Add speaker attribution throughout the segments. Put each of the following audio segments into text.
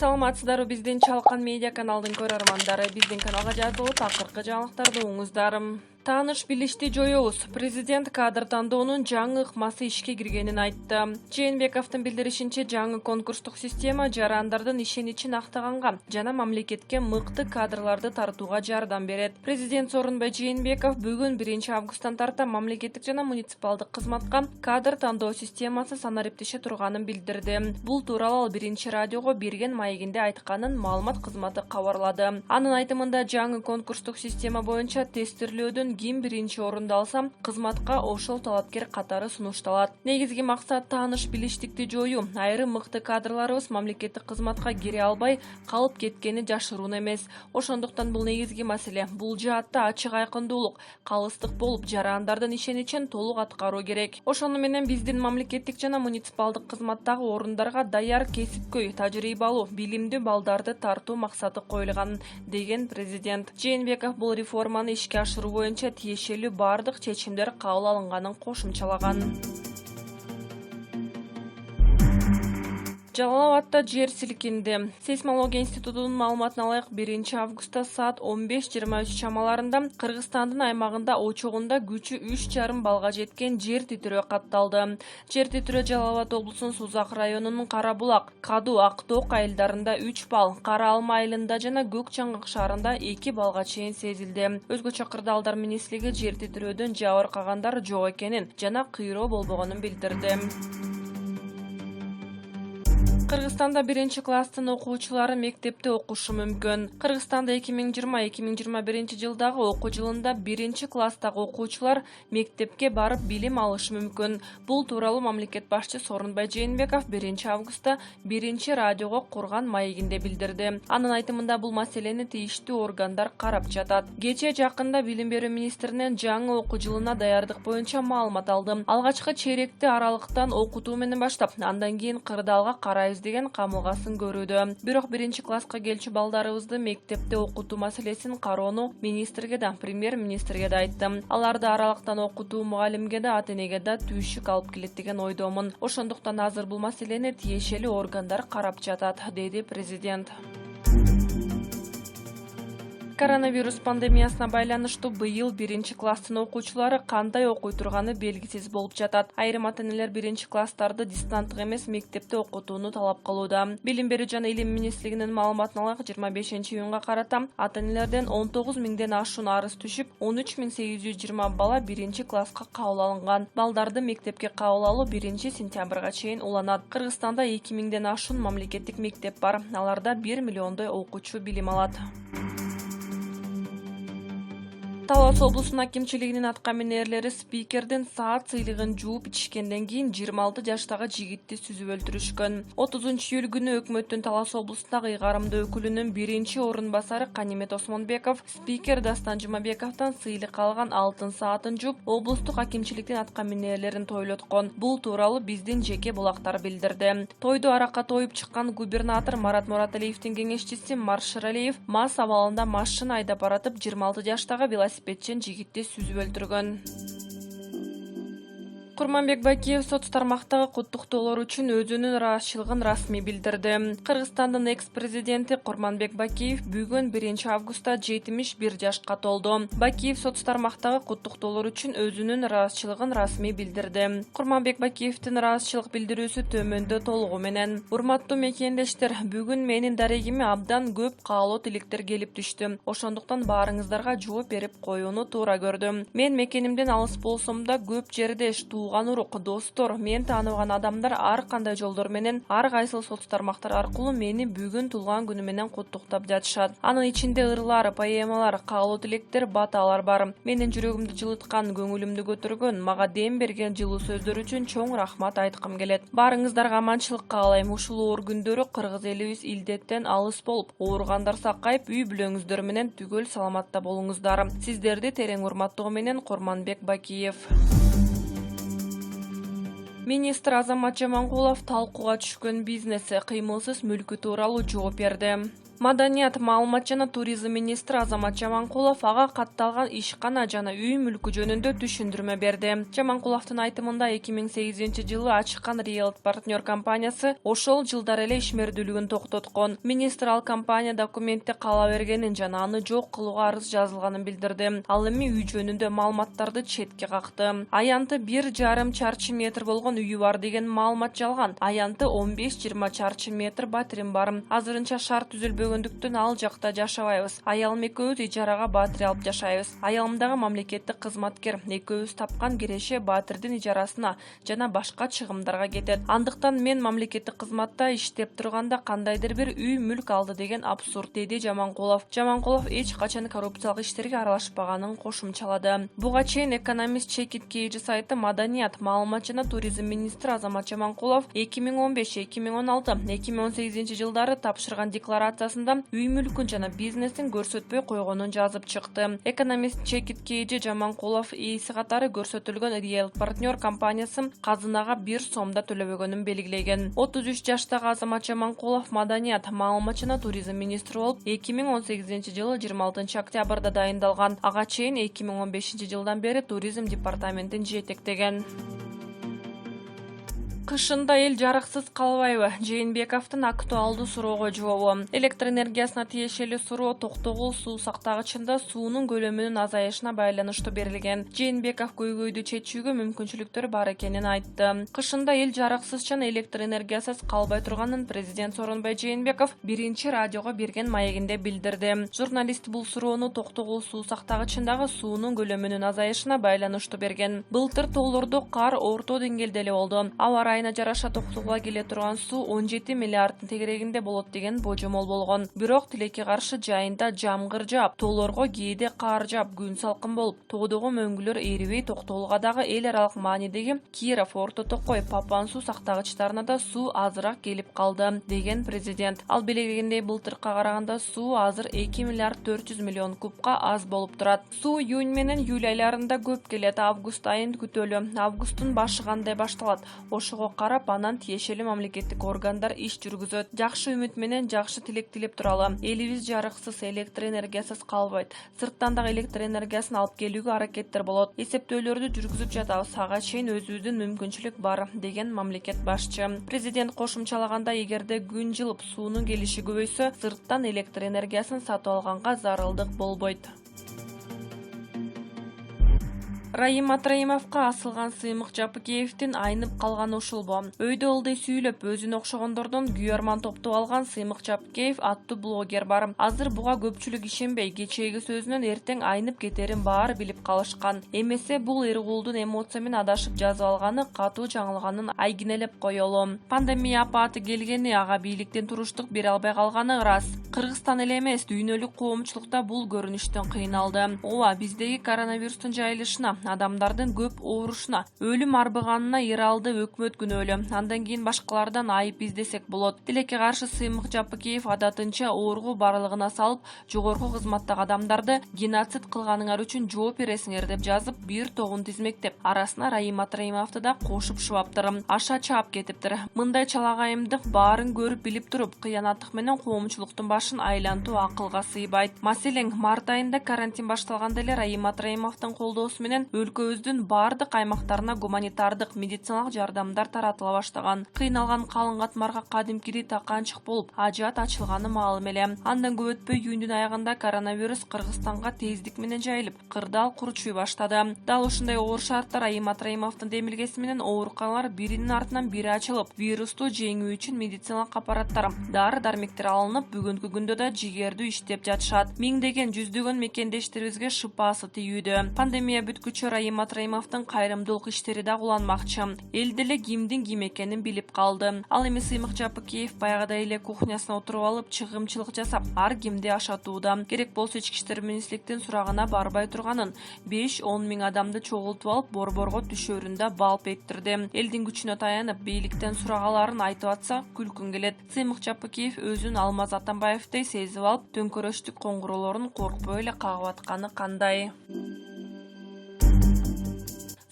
Speaker 1: Саламатсыздарбы, биздин Чалкан медиа каналдын көрөрмандары. Биздин каналга жазылып, акыркы жаңылыктарды оңуздар. Тааныш билишти жоёбуз. Президент кадр тандоонун жаңы ыкмасы ишке киргенин айтты. Жээнбековдун билдиришинче, жаңы конкурстук система жарандардын ишеничин актаганга жана мамлекетке мыкты кадрларды тартууга жардам берет. Президент Сооронбай Жээнбеков бүгүн 1 августтан тарта мамлекеттик жана муниципалдык кызматка кадр тандоо системасы санариптеше турганын билдирди. Бул тууралуу ал 1 радиого берген маегинде айтканын маалымат кызматы кабарлады. Анын айтымында, жаңы конкурстук система боюнча тестирлөөдөн ким биринчи орунду алса, кызматка ошол талапкер катары сунушталат. Негизги максат тааныш билиштикти жоюу. Айрым мыкты кадрларыбыз мамлекеттик кызматка кире албай калып кеткени жашыруун эмес. Ошондуктан бул негизги маселе. Бул жаатта ачык айкындуулук, калыстык болуп, жарандардын ишеничин толук аткаруу керек. Ошону менен биздин мамлекеттик жана муниципалдык кызматтагы орундарга даяр, кесипкөй, тажрыйбалуу, билимдүү балдарды тартуу максаты коюлган, деген президент. Жээнбеков бул реформаны ишке ашыруу боюнча тиешелүү бардык чечимдер кабыл алынганын кошумчалаган. Жалал Абадта жер силкинди. Сейсмология институтунун маалыматына ылайык 1 августта саат 15:23 чамаларында Кыргызстандын аймагында очогунда күчү 3,5 балга жеткен жер титирөө катталды. Жер титирөө Жалал Абад облусунун Сузак районунун Карабулак, Каду, Актоок айылдарында 3 бал, Кара Алма айылында жана Көк Чаңгак шаарында 2 балга чейин сезилди. Өзгөчө кырдаалдар министрлиги жер титирөөдөн жабыркагандар жок экенин жана кыйроо болбогонун билдирди. Кыргызстанда 1 класстын окуучулары мектепте окушу мүмкүн. Кыргызстанда 2020-2021 жылдагы окуу жылында 1 класстагы окуучулар мектепке барып билим алышы мүмкүн. Бул тууралуу мамлекет башчы Сооронбай Жээнбеков 1 августта 1 радиого курган маегинде билдирди. Анын айтымында, бул маселени тийиштүү органдар карап жатат. Кечээ жакында билим берүү министринен жаңы окуу жылына даярдык боюнча маалымат алдым. Алгачкы чейректи аралыктан окутуу менен баштап, андан кийин кырдаалга карайбыз деген камылгасын көрүүдө. Бирок 1 класска келчү балдарыбызды мектепте окутуу маселесин кароону министрге да, премьер-министрге да айттым. Аларды аралыктан окутуу мугалимге да, ата-энеге да түйшүк алып келет деген ойдомун. Ошондуктан азыр бул маселени тиешелүү органдар карап жатат, деди президент. Коронавирус пандемиясына байланыштуу быйыл 1 класстын окуучулары кандай окуй турганы белгисиз болуп жатат. Айрым ата-энелер 1 класстарды дистанттык эмес мектепте окутууну талап кылууда. Билим берүү жана илим министрлигинин маалыматына ылайык 25 июнга карата ата-энелерден 19 миңден ашуун арыз түшүп, 13.820 бала 1 класска кабыл алынган. Балдарды мектепке кабыл алуу 1 сентябрга чейин уланат. Кыргызстанда 2 миңден ашуун мамлекеттик мектеп бар. Аларда 1 миллиондой окуучу билим алат. Талас облусунун акимчилигинин аткаминерлери спикердин саат сыйлыгын жууп ичишкенден кийин 26 жаштагы жигитти сүзүп өлтүрүшкөн. 30-июль күнү өкмөттүн Талас облусундагы ыйгарымдуу өкүлүнүн 1 басары Канимет Осмонбеков спикер Дастан Жумабековдон сыйлык алган алтын саатын жууп, облустук акимчиликтин аткаминерлерин тойлоткон. Бул тууралуу биздин жеке булактар билдирди. Тойду аракка тоюп чыккан губернатор Марат Мураталиевдин кеңешчиси Маршыр Алиев мас абалында машина айдап баратып 26 жаштагы велосипедчен жигитти сүзүп өлтүргөн. Курманбек Бакиев сот тармактагы куттуктоолор үчүн өзүнүн ыраазычылыгын расмий билдирди. Кыргызстандын экс-президенти Курманбек Бакиев бүгүн 1 августта 71 жашка толду. Бакиев сот тармактагы куттуктоолор үчүн өзүнүн ыраазычылыгын расмий билдирди. Курманбек Бакиевдин ыраазычылык билдирүүсү төмөндө толугу менен: урматтуу мекендештер, бүгүн менин дарегиме абдан көп каалоо тилектер келип түштү. Ошондуктан баарыңыздарга жооп берип коюуну туура көрдүм. Мен мекенимден алыс болсом да көп жердеш, урук, достор, мен тааныбаган адамдар ар кандай жолдор менен, ар кайсыл соц тармактар аркылуу мени бүгүн туулган күнү менен куттуктап жатышат. Анын ичинде ырлар, поэмалар, каалоо тилектер, баталар бар. Менин жүрөгүмдү жылыткан, көңүлүмдү көтөргөн, мага дем берген жылуу сөздөр үчүн чоң рахмат айткым келет. Баарыңыздарга аманчылык каалайм. Ушул оор күндөрү кыргыз элибиз илдеттен алыс болуп, ооругандар сакайып, үй бүлөңүздөр менен түгөл саламатта болуңуздар. Сиздерди терең урматтоо менен, Курманбек Бакиев. Министр Азамат Жаманкулов талкууга түшкөн бизнес кыймылсыз мүлкү тууралуу жооп берди. Маданият, маалымат жана туризм министри Азамат Жаманкулов ага катталган ишкана жана үй мүлкү жөнүндө түшүндүрмө берди. Жаманкуловдун айтымында 2008-жылы ачкан Риэлт партнер компаниясы ошол жылдар эле ишмердүүлүгүн токтоткон. Министр ал компания документти кала бергенин жана аны жок кылууга арыз жазылганын билдирди. Ал эми үй жөнүндө маалыматтарды четке какты. Аянты 1,5 чарчы метр болгон үйү бар деген маалымат жалган. Аянты 15-20 чарчы метр батирим бар. Азырынча шарт түзүлбөгөндүктөн ал жакта жашабайбыз. Аялым экөөбүз ижарага батир алып жашайбыз. Аялым дагы мамлекеттик кызматкер. Экөөбүз тапкан киреше батирдин ижарасына жана башка чыгымдарга кетет. Андыктан мен мамлекеттик кызматта иштеп турганда кандайдыр бир үй мүлк алды деген абсурд, деди Жаманкулов. Жаманкулов эч качан коррупциялык иштерге аралашпаганын кошумчалады. Буга чейин Экономист Чекит Кейджи сайты Маданият, маалымат жана туризм министри Азамат Жаманкулов 2015, 2016, 2018 жылдары тапшырган декларациясында үй мүлкүн жана бизнесин көрсөтпөй койгонун жазып чыкты. Экономист Чекит Кейджи Жаманкулов ээси катары көрсөтүлгөн Риэлт партнер компаниясы казынага 1 сомда төлөбөгөнүн белгилеген. 33 жаштагы Азамат Жаманкулов Маданият, маалымат жана туризм министри болуп 2018-жылы 26 октябрда дайындалган. Ага чейин 2015 жылдан бери туризм департаментин жетектеген. Кышында эл жарыксыз калбайбы? Жээнбековдун актуалдуу суроого жообу. Электр энергиясына тиешелүү суроо токтогул суу сактагычында суунун көлөмүнүн азайышына байланыштуу берилген. Жээнбеков көйгөйдү чечүүгө мүмкүнчүлүктөр бар экенин айтты. Кышында эл жарыксыз жана электр энергиясыз калбай турганын президент Сооронбай Жээнбеков биринчи радиого берген маегинде билдирди. Журналист бул суроону токтогул суу сактагычындагы суунун көлөмүнүн азайышына байланыштуу берген. Былтыр тоолордо кар орто деңгээлде эле болду. Аба айына жараша токтогула келе турган суу 17 миллиарддын тегерегинде болот деген божомол болгон. Бирок тилекке каршы жайында жамгыр жаап, тоолорго кээде кар жаап, күн салкын болуп, тоодогу мөңгүлөр эрибей токтогулга дагы эл аралык маанидеги Киров, Орто Токой, Папан суу сактагычтарына да суу азыраак келип калды деген президент. Ал белгилегендей, былтыркыга караганда суу азыр 2 миллиард 400 миллион кубка аз болуп турат. Суу июнь менен июль айларында көп келет. Август айын күтөлү. Августтун башы кандай башталат? Ошого карап анан тиешелүү мамлекеттик органдар иш жүргүзөт. Жакшы үмүт менен жакшы тилек тилеп туралы. Элибиз жарыксыз, электр энергиясыз калбайт. Сырттан дагы электр энергиясын алып келүүгө аракеттер болот. Эсептөөлөрдү жүргүзүп жатабыз. Ага чейин өзүбүздүн мүмкүнчүлүк бар, деген мамлекет башчы. Президент кошумчалаганда, эгерде күн жылып суунун келиши көбөйсө, сырттан электр энергиясын сатып алганга зарылдык болбойт. Раим Атраимовго асылган Сыймык Жапыкеевдин айнып калганы ушулбу? Өйдө ылдый сүйлөп, өзүнө окшогондордон күйөрман топтоп алган Сыймык Жапыкеев аттуу блогер бар. Азыр буга көпчүлүк ишенбей, кечээги сөзүнөн эртең айнып кетерин баары билип калышкан. Эмесе бул Эргулдун эмоция менен адашып жазып алганы катуу жаңылганын айгинелеп коелу. Пандемия апаты келгени, ага бийликтен туруштук бере албай калганы ырас. Кыргызстан эле эмес, дүйнөлүк коомчулукта бул көрүнүштөн кыйналды. Ооба, биздеги коронавирустун жайылышына, адамдардын көп оорушуна, өлүм арбыганына Иралды өкмөт күнөөлүү. Андан кийин башкалардан айып издесек болот. Тилекке каршы Сыймык Жапыкеев адатынча ооргу барлыгына салып, жогорку кызматтагы адамдарды геноцид кылганыңар үчүн жооп бересиңер деп жазып, бир тобун тизмектеп, арасына Раим Атраимовду да кошуп шубаптыр. Аша чаап кетиптир. Мындай чалагайымдык баарын көрүп билип туруп, кыянаттык менен коомчулуктун башын айлантуу акылга сыйбайт. Маселен, март айында карантин башталганда эле Раим Атраимовдун колдоосу менен өлкөбүздүн бардык аймактарына гуманитардык медициналык жардамдар таратыла баштаган. Кыйналган калың катмарга кадимкидей таканчык болуп, ажыат ачылганы маалым эле. Андан көп өтпөй июндун аягында коронавирус Кыргызстанга тездик менен жайылып, кырдаал курчуй баштады. Дал ушундай оор шартта Раим Атраимовдун демилгеси менен ооруканалар биринин артынан бири ачылып, вирусту жеңүү үчүн медициналык аппараттар, дары-дармектер алынып, бүгүнкү күндө да жигердүү иштеп жатышат. Миңдеген, жүздөгөн мекендештерибизге шыпасы тийүүдө. Пандемия бүткүчө Раим Атраимовдун кайрымдуулук иштери да уланмакчы. Эл деле кимдин ким экенин билип калды. Ал эми Сыймык Жапыкеев баягыдай эле кухнясына отуруп алып, чыгымчылык жасап, ар кимди ашатууда. Керек болсо ички иштер министрликтин сурагына барбай турганын, 5-10 миң адамды чогултуп алып, борборго түшөрүндө балп эттирди. Элдин күчүнө таянып, бийликтен сурагаларын айтып атса, күлкүң келет. Сыймык Жапыкеев өзүн Алмаз Атамбаевдей сезип алып, төңкөрөштүк коңгуроолорун коркпой эле кагып атканы кандай?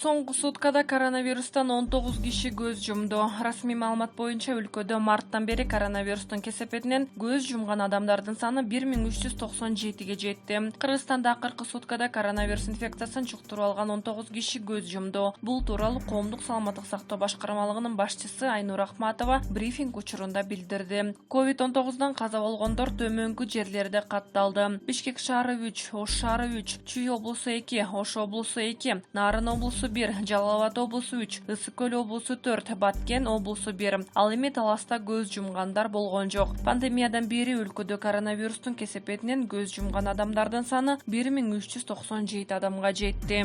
Speaker 1: Соңку суткада коронавирустан 19 киши көз жумду. Расмий маалымат боюнча өлкөдө марттан бери коронавирустун кесепетинен көз жумган адамдардын саны 1397ге жетти. Кыргызстанда акыркы суткада коронавирус инфекциясын жуктуруп алган 19 киши көз жумду. Бул тууралуу Коомдук саламаттык сактоо башкармалыгынын башчысы Айнур Акматова брифинг учурунда билдирди. COVID-19 каза болгондор төмөнкү жерлерде катталды. Бишкек шаары 3, Ош шаары 3, Чүй облусу 2, Ош облусу 2, Нарын облусу 1, Жалал Абад облусу 3, Ысык Көл облусу 4, Баткен облусу 1. Ал эми таласта көз жумгандар болгон жок. Пандемиядан бери өлкөдө коронавирустун кесепетинен көз жумган адамдардын саны 1397 адамга жетти.